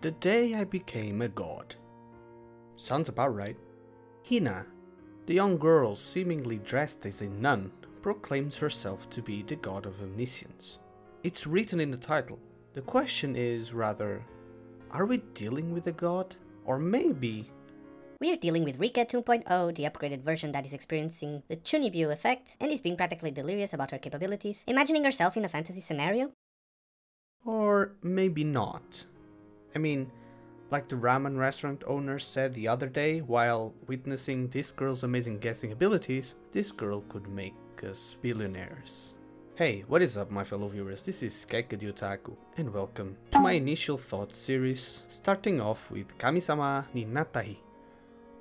The Day I Became a God. Sounds about right. Hina, the young girl seemingly dressed as a nun, proclaims herself to be the god of omniscience. It's written in the title. The question is rather, are we dealing with a god? Or maybe we are dealing with Rika 2.0, the upgraded version that is experiencing the Chunibyo effect and is being practically delirious about her capabilities, imagining herself in a fantasy scenario? Or maybe not. I mean, like the ramen restaurant owner said the other day while witnessing this girl's amazing guessing abilities, this girl could make us billionaires. Hey, what is up my fellow viewers, this is Kekke the Otaku, and welcome to my initial thoughts series, starting off with KAMISAMA ni NATTA HI,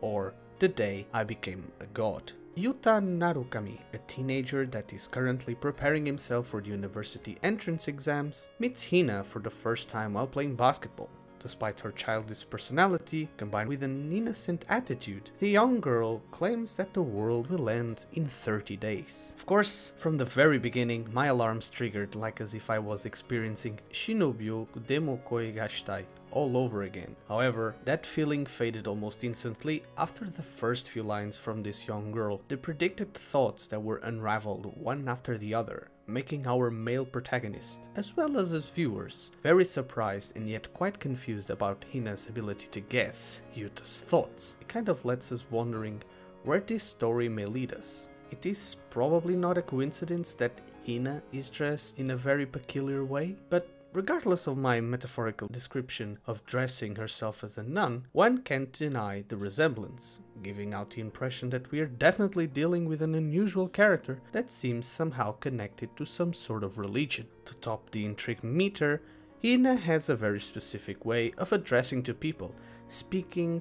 or The Day I Became a God. Yuta Narukami, a teenager that is currently preparing himself for the university entrance exams, meets Hina for the first time while playing basketball. Despite her childish personality, combined with an innocent attitude, the young girl claims that the world will end in 30 days. Of course, from the very beginning, my alarms triggered like as if I was experiencing Shinobyo Demo Koi ga Shitai all over again. However, that feeling faded almost instantly after the first few lines from this young girl. The predicted thoughts that were unraveled one after the other, making our male protagonist, as well as us viewers, very surprised and yet quite confused about Hina's ability to guess Yuta's thoughts. It kind of lets us wondering where this story may lead us. It is probably not a coincidence that Hina is dressed in a very peculiar way, but regardless of my metaphorical description of dressing herself as a nun, one can't deny the resemblance, giving out the impression that we are definitely dealing with an unusual character that seems somehow connected to some sort of religion. To top the intrigue meter, Hina has a very specific way of addressing to people, speaking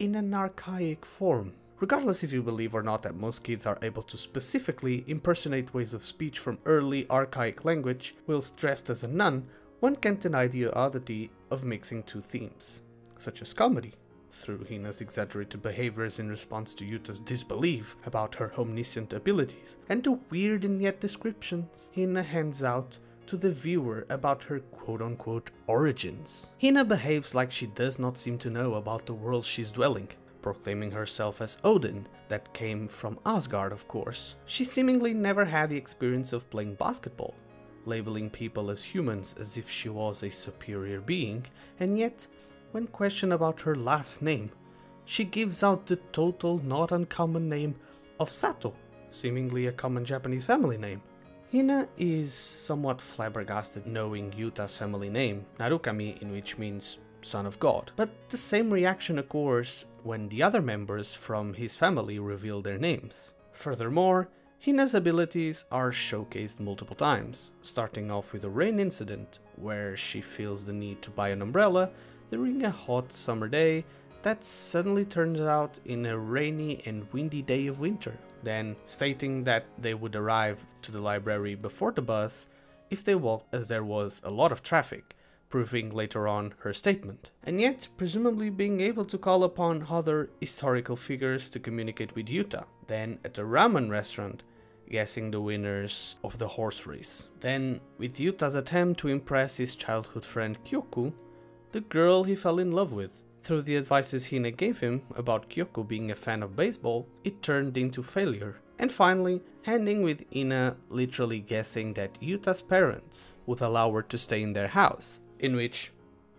in an archaic form. Regardless if you believe or not that most kids are able to specifically impersonate ways of speech from early archaic language whilst dressed as a nun, one can't deny the oddity of mixing two themes, such as comedy, through Hina's exaggerated behaviors in response to Yuta's disbelief about her omniscient abilities, and the weird and yet descriptions Hina hands out to the viewer about her quote-unquote origins. Hina behaves like she does not seem to know about the world she's dwelling, proclaiming herself as Odin, that came from Asgard of course. She seemingly never had the experience of playing basketball, labeling people as humans as if she was a superior being, and yet, when questioned about her last name, she gives out the total not uncommon name of Sato, seemingly a common Japanese family name. Hina is somewhat flabbergasted knowing Yuta's family name, Narukami, in which means son of God, but the same reaction occurs when the other members from his family reveal their names. Furthermore, Hina's abilities are showcased multiple times, starting off with a rain incident, where she feels the need to buy an umbrella during a hot summer day that suddenly turns out in a rainy and windy day of winter, then stating that they would arrive to the library before the bus if they walked as there was a lot of traffic, proving later on her statement, and yet presumably being able to call upon other historical figures to communicate with Yuta. Then at the ramen restaurant, guessing the winners of the horse race. Then, with Yuta's attempt to impress his childhood friend Kyoku, the girl he fell in love with. Through the advices Hina gave him about Kyoku being a fan of baseball, it turned into failure. And finally, ending with Hina literally guessing that Yuta's parents would allow her to stay in their house, in which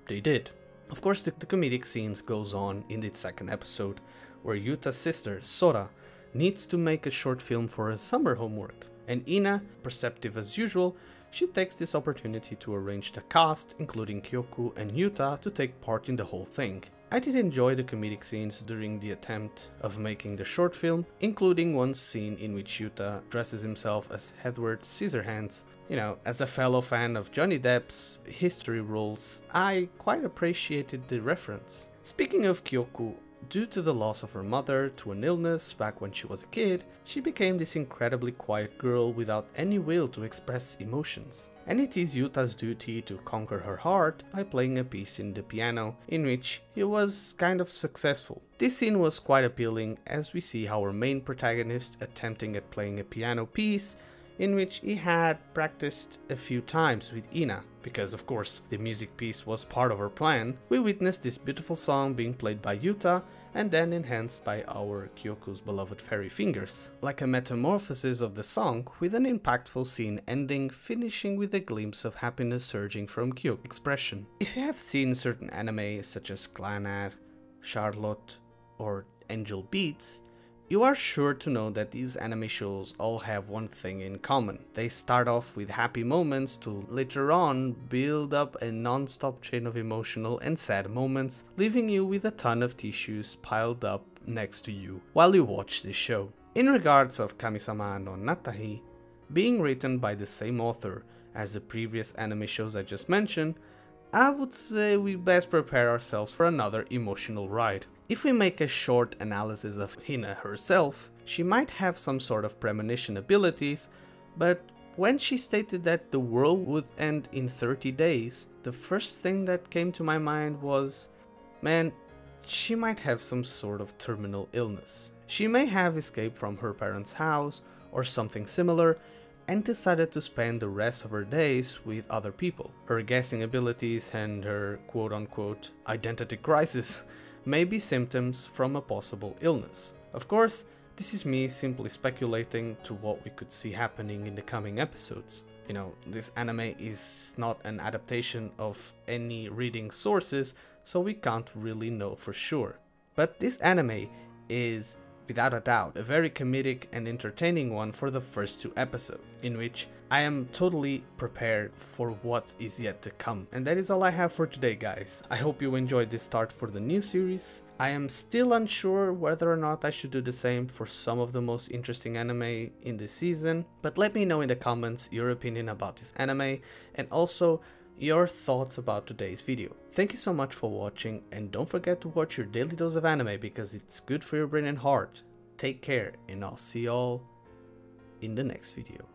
they did. Of course, the comedic scenes goes on in its second episode, where Yuta's sister, Sora, needs to make a short film for her summer homework, and Hina, perceptive as usual, she takes this opportunity to arrange the cast, including Kyoku and Yuta, to take part in the whole thing. I did enjoy the comedic scenes during the attempt of making the short film, including one scene in which Yuta dresses himself as Edward Scissorhands. You know, as a fellow fan of Johnny Depp's history roles, I quite appreciated the reference. Speaking of Kyoku, due to the loss of her mother to an illness back when she was a kid, she became this incredibly quiet girl without any will to express emotions. And it is Yuta's duty to conquer her heart by playing a piece in the piano, in which he was kind of successful. This scene was quite appealing as we see our main protagonist attempting at playing a piano piece in which he had practiced a few times with Ina, because of course the music piece was part of her plan. We witnessed this beautiful song being played by Yuta and then enhanced by our Kyoko's beloved fairy fingers. Like a metamorphosis of the song, with an impactful scene ending, finishing with a glimpse of happiness surging from Kyoko's expression. If you have seen certain anime such as Clannad, Charlotte, or Angel Beats, you are sure to know that these anime shows all have one thing in common. They start off with happy moments to later on build up a non-stop chain of emotional and sad moments, leaving you with a ton of tissues piled up next to you while you watch this show. In regards of Kamisama no Natta Hi, being written by the same author as the previous anime shows I just mentioned, I would say we best prepare ourselves for another emotional ride. If we make a short analysis of Hina herself, she might have some sort of premonition abilities, but when she stated that the world would end in 30 days, the first thing that came to my mind was, man, she might have some sort of terminal illness. She may have escaped from her parents' house or something similar and decided to spend the rest of her days with other people. Her guessing abilities and her quote-unquote identity crisis may be symptoms from a possible illness. Of course, this is me simply speculating to what we could see happening in the coming episodes. You know, this anime is not an adaptation of any reading sources, so we can't really know for sure. But this anime is, without a doubt, a very comedic and entertaining one for the first 2 episodes, in which I am totally prepared for what is yet to come. And that is all I have for today, guys. I hope you enjoyed this start for the new series. I am still unsure whether or not I should do the same for some of the most interesting anime in this season, but let me know in the comments your opinion about this anime and also your thoughts about today's video. Thank you so much for watching, and don't forget to watch your daily dose of anime because it's good for your brain and heart. Take care, and I'll see y'all in the next video.